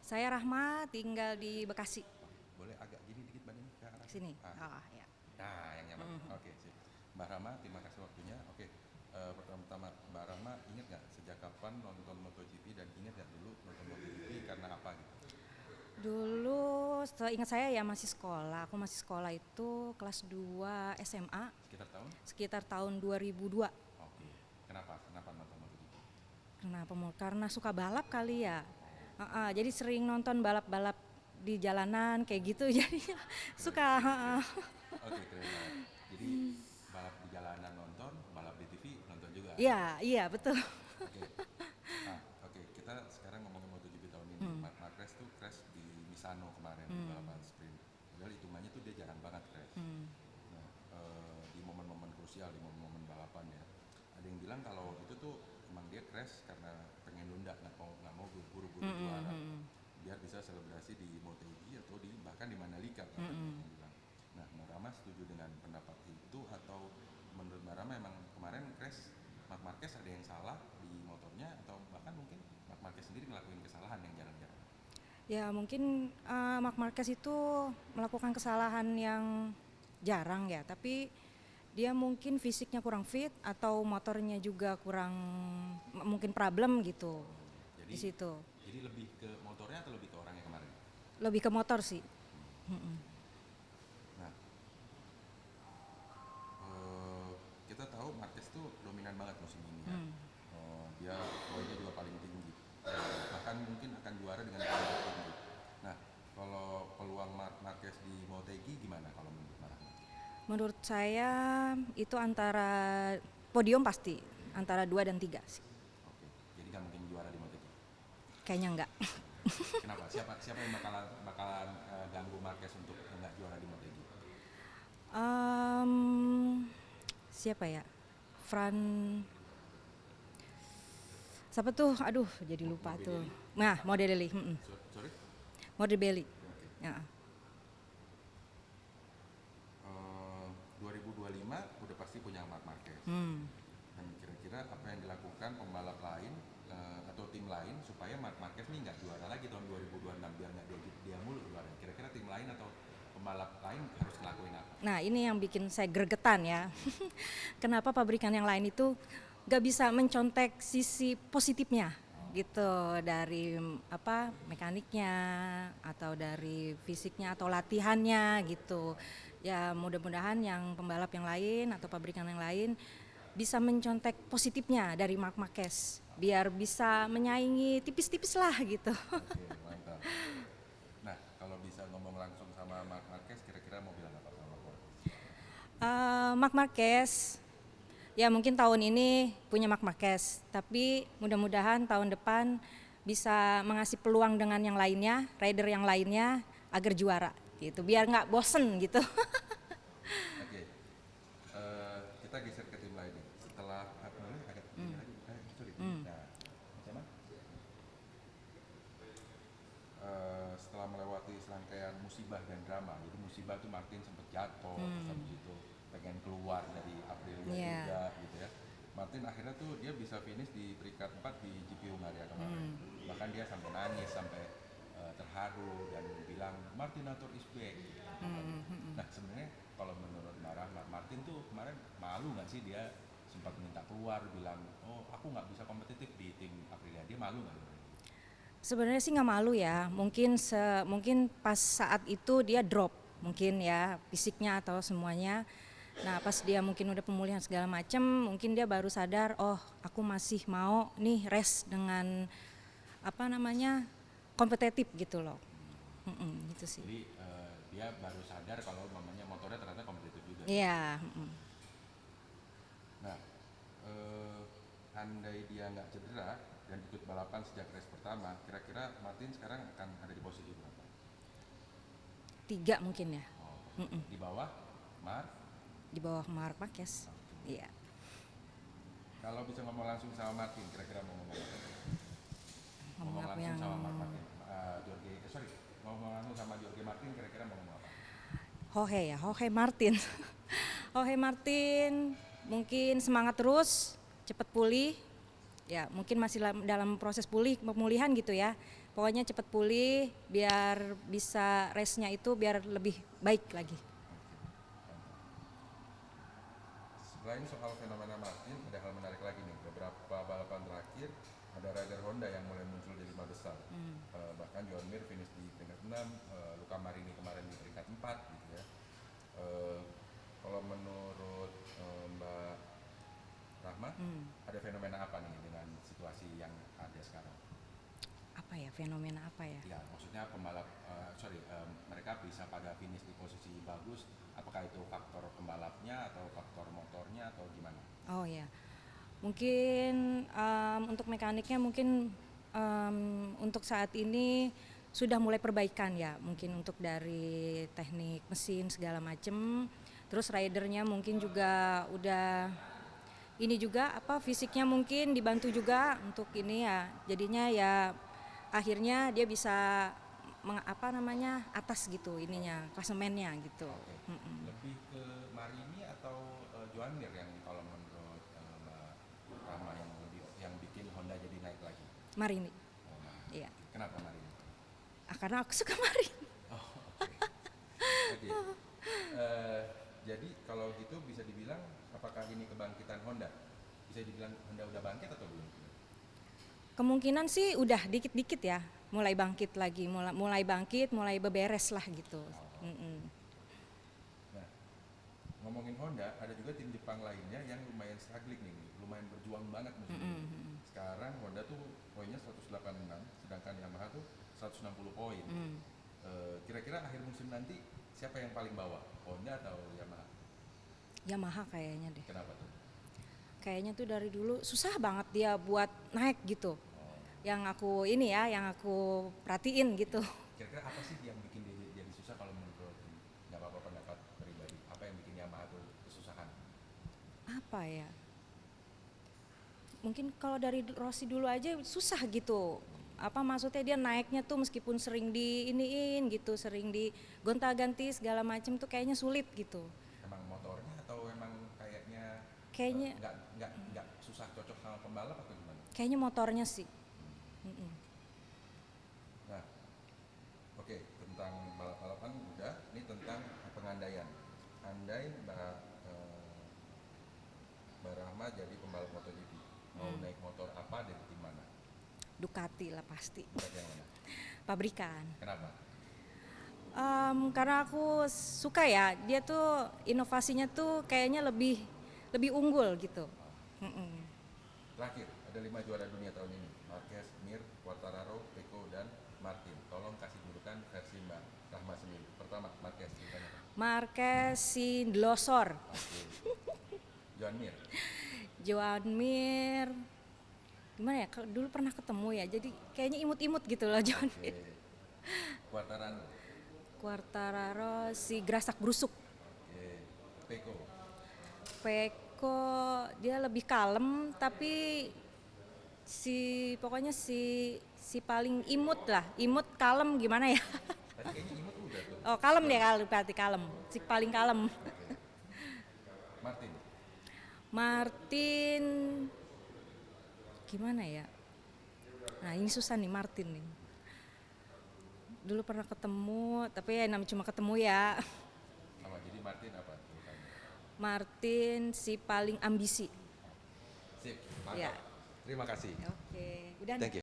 Saya Rahma, tinggal di Bekasi. Boleh agak gini dikit badannya ke arah Sini. ah. Oh, ya. Nah, yang nyaman. Oke, sip. Mbak Rama, terima kasih waktunya. Oke, pertama-tama Mbak Rama ingat nggak sejak kapan nonton MotoGP dan ingat nggak dulu nonton MotoGP karena apa gitu? Dulu seingat saya ya masih sekolah. Aku masih sekolah itu kelas 2 SMA Sekitar tahun? sekitar tahun 2002. Oke. Kenapa nonton MotoGP? Kenapa mau? Karena suka balap kali ya. Oh, Jadi sering nonton balap-balap di jalanan kayak gitu jadi keren, suka. keren. Oke, keren banget. Jadi balap di jalanan nonton, balap di TV nonton juga. Iya, iya betul. Oke. Oke, kita sekarang ngomongin MotoGP tahun ini. Hmm, Marc Marquez tuh crash di Misano kemarin di hmm, balapan sprint. Padahal hitungannya tuh dia jarang banget crash. hmm, Nah, di momen-momen krusial, di momen-momen balapan ya. Ada yang bilang kalau itu tuh emang dia crash karena pengen nunda, nggak mau buru-buru hmm, hmm, juara, hmm, biar bisa selebrasi di MotoGP atau bahkan di Mandalika hmm, katanya hmm. yang bilang. Nah, Mbak Rama setuju dengan pendapat itu atau menurut Mbak Rama emang kemarin crash Marc Marquez ada yang salah di motornya atau bahkan mungkin Marc Marquez sendiri ngelakuin kesalahan yang jarang-jarang? Ya mungkin Marc Marquez itu melakukan kesalahan yang jarang ya, tapi dia mungkin fisiknya kurang fit atau motornya juga kurang mungkin problem gitu di Jadi situ. jadi lebih ke motornya atau lebih ke orangnya kemarin? Lebih ke motor sih. Nah, eh, kita tahu Marquez tuh dominan banget musim ini ya. Hmm. Dia poinnya juga paling tinggi. Bahkan mungkin akan juara dengan poin tertinggi. Nah, kalau peluang Marquez di Motegi gimana kalau menurut Mbak Rahma? Menurut saya itu antara podium pasti antara 2 dan 3 sih. Oke, jadi nggak mungkin juara di Motegi. Kayaknya enggak. Kenapa? Siapa yang bakalan ganggu Marquez untuk nggak juara di Motegi? Em, Siapa ya? Fran siapa tuh? Aduh, jadi lupa tuh. Morbidelli? Nah, Morbidelli. Sorry? Morbidelli. Oke. Ya. 2025 udah pasti punya Marc Marquez. Hmm. Dan kira-kira apa yang dilakukan pembalap lain atau tim lain supaya Marc Marquez nih nggak juara lagi tahun 2026 biar nggak dia mulu juara. Kira-kira tim lain atau pembalap lain harus ngelakuin apa? Nah, ini yang bikin saya gregetan ya. Kenapa pabrikan yang lain itu gak bisa mencontek sisi positifnya gitu dari mekaniknya atau dari fisiknya atau latihannya gitu. Ya mudah-mudahan yang pembalap yang lain atau pabrikan yang lain bisa mencontek positifnya dari Marc Marquez biar bisa menyaingi tipis-tipis lah gitu. Oke, mantap. Nah, kalau bisa ngomong langsung sama Marc Marquez, kira-kira mau bilang apa sama Marc Marquez? Marc Marquez ya mungkin tahun ini punya Marc Marquez, tapi mudah-mudahan tahun depan bisa mengasih peluang dengan yang lainnya, rider yang lainnya agar juara gitu, biar nggak bosen gitu. Oke, kita geser ke tim lain nih. Setelah boleh agak gini lagi, sorry. Nah, sama. Setelah melewati serangkaian musibah dan drama, jadi musibah tuh Martin sempat jatuh, terus habis itu pengen keluar dari Aprilia Iya. juga gitu ya. Martin akhirnya tuh dia bisa finish di peringkat 4 di GP Hungaria kemarin. Bahkan dia sampai nangis, sampai terharu dan bilang Martinator is back. Nah, sebenarnya kalau menurut Mbak Rahma, Martin tuh kemarin malu nggak sih dia sempat minta keluar bilang, oh aku nggak bisa kompetitif di tim Aprilia, dia malu nggak? Sebenarnya sih nggak malu ya, mungkin pas saat itu dia drop mungkin ya fisiknya atau semuanya. Nah pas dia mungkin udah pemulihan segala macem, mungkin dia baru sadar, oh aku masih mau nih rest dengan kompetitif gitu loh. Gitu sih. Jadi dia baru sadar kalau mamanya motornya ternyata kompetitif juga. Iya. Nah, andai dia nggak cedera dan ikut balapan sejak race pertama, kira-kira Martin sekarang akan ada di posisi berapa? 3 mungkin ya. Oh, Mm-mm. di bawah Mark. Di bawah Marc Marquez. Iya. Kalau bisa ngomong langsung sama Martin, kira-kira mau ngomong apa? Ngomong Ngomong apa langsung yang sama Martin, ngomong langsung sama Jorge Martin, kira-kira mau ngomong apa? Jorge Martin. Jorge Martin mungkin semangat terus, cepat pulih. Ya, mungkin masih dalam proses pemulihan gitu ya. pokoknya cepat pulih biar bisa race-nya itu biar lebih baik lagi. Selain soal fenomena Martin, ada hal menarik lagi nih. Beberapa balapan terakhir ada rider Honda yang mulai muncul di 5 besar. Bahkan Joan Mir finish di peringkat 6, Luca Marini kemarin di peringkat 4 gitu ya. Kalau menurut Mbak Rahma, ada fenomena apa nih dengan situasi yang ada sekarang? Apa ya, fenomena apa ya? Ya, maksudnya pembalap, mereka bisa pada finish di posisi bagus. Apakah itu faktor pembalapnya atau faktor motornya atau gimana? Oh ya, mungkin untuk mekaniknya mungkin untuk saat ini sudah mulai perbaikan ya, mungkin untuk dari teknik mesin segala macem. Terus ridernya mungkin juga udah ini juga apa fisiknya mungkin dibantu juga untuk ini ya. Jadinya ya akhirnya dia bisa apa namanya atas gitu ininya klasemennya gitu. Lebih ke Marini atau Joan Mir yang kalau menurut Mbak Rahma yang bikin Honda jadi naik lagi? Marini. Oh, Marini. Iya. Kenapa Marini? Karena aku suka Marini. Oh, oke. Oke. Jadi kalau gitu bisa dibilang apakah ini kebangkitan Honda? Bisa dibilang Honda udah bangkit atau belum? Kemungkinan sih udah dikit-dikit ya, mulai bangkit lagi, mulai bangkit, mulai beberes lah gitu. Nah, ngomongin Honda, ada juga tim Jepang lainnya yang lumayan struggling nih, lumayan berjuang banget musim ini. Sekarang Honda tuh poinnya 186, sedangkan Yamaha tuh 160 poin. Kira-kira akhir musim nanti siapa yang paling bawah, Honda atau Yamaha? Yamaha kayaknya deh. Kenapa tuh? Kayaknya tuh dari dulu susah banget dia buat naik gitu. Yang aku ini ya, yang aku perhatiin gitu. Kira-kira apa sih yang bikin dia jadi susah kalau menurut nggak apa-apa pendapat pribadi? Apa yang bikin Yamaha tuh kesusahan? Apa ya? Mungkin kalau dari Rossi dulu aja susah gitu. Apa maksudnya dia naiknya tuh meskipun sering di iniin gitu, sering di gonta-ganti segala macem tuh kayaknya sulit gitu. Emang motornya atau emang kayaknya Kayaknya nggak susah cocok sama pembalap atau gimana? kayaknya motornya sih. Nah, oke, tentang balap-balapan udah, ini tentang pengandaian. Andai Mbak Rahma jadi pembalap MotoGP, mau naik motor apa dari tim mana? Ducati lah pasti. Bukan yang mana? Pabrikan. Kenapa? Karena aku suka ya, dia tuh inovasinya tuh kayaknya lebih unggul gitu. Terakhir, ada 5 juara dunia tahun ini. Marquez, Mir, Quartararo, Pecco, dan Martin. Tolong kasih julukan versi Mbak Rahma sendiri. Pertama, Marquez, ceritanya apa? Marquez si Glosor. Oke. Joan Mir. Joan Mir. Gimana ya? Dulu pernah ketemu ya. Jadi kayaknya imut-imut gitu loh Joan Mir. Quartararo. Quartararo si Grasak Brusuk. Oke. Pecco. Pecco dia lebih kalem tapi pokoknya si paling imut lah. Imut kalem gimana ya? Tadi kayaknya imut udah tuh. Oh, kalem deh berarti kalem. Si paling kalem. Oke. Martin. Martin gimana ya? Nah, ini susah nih Martin nih. Dulu pernah ketemu, tapi ya namanya cuma ketemu ya. Sama, jadi Martin apa julukannya? Martin si paling ambisi. Sip, mantap. Ya. Terima kasih. Oke, udah. Thank you.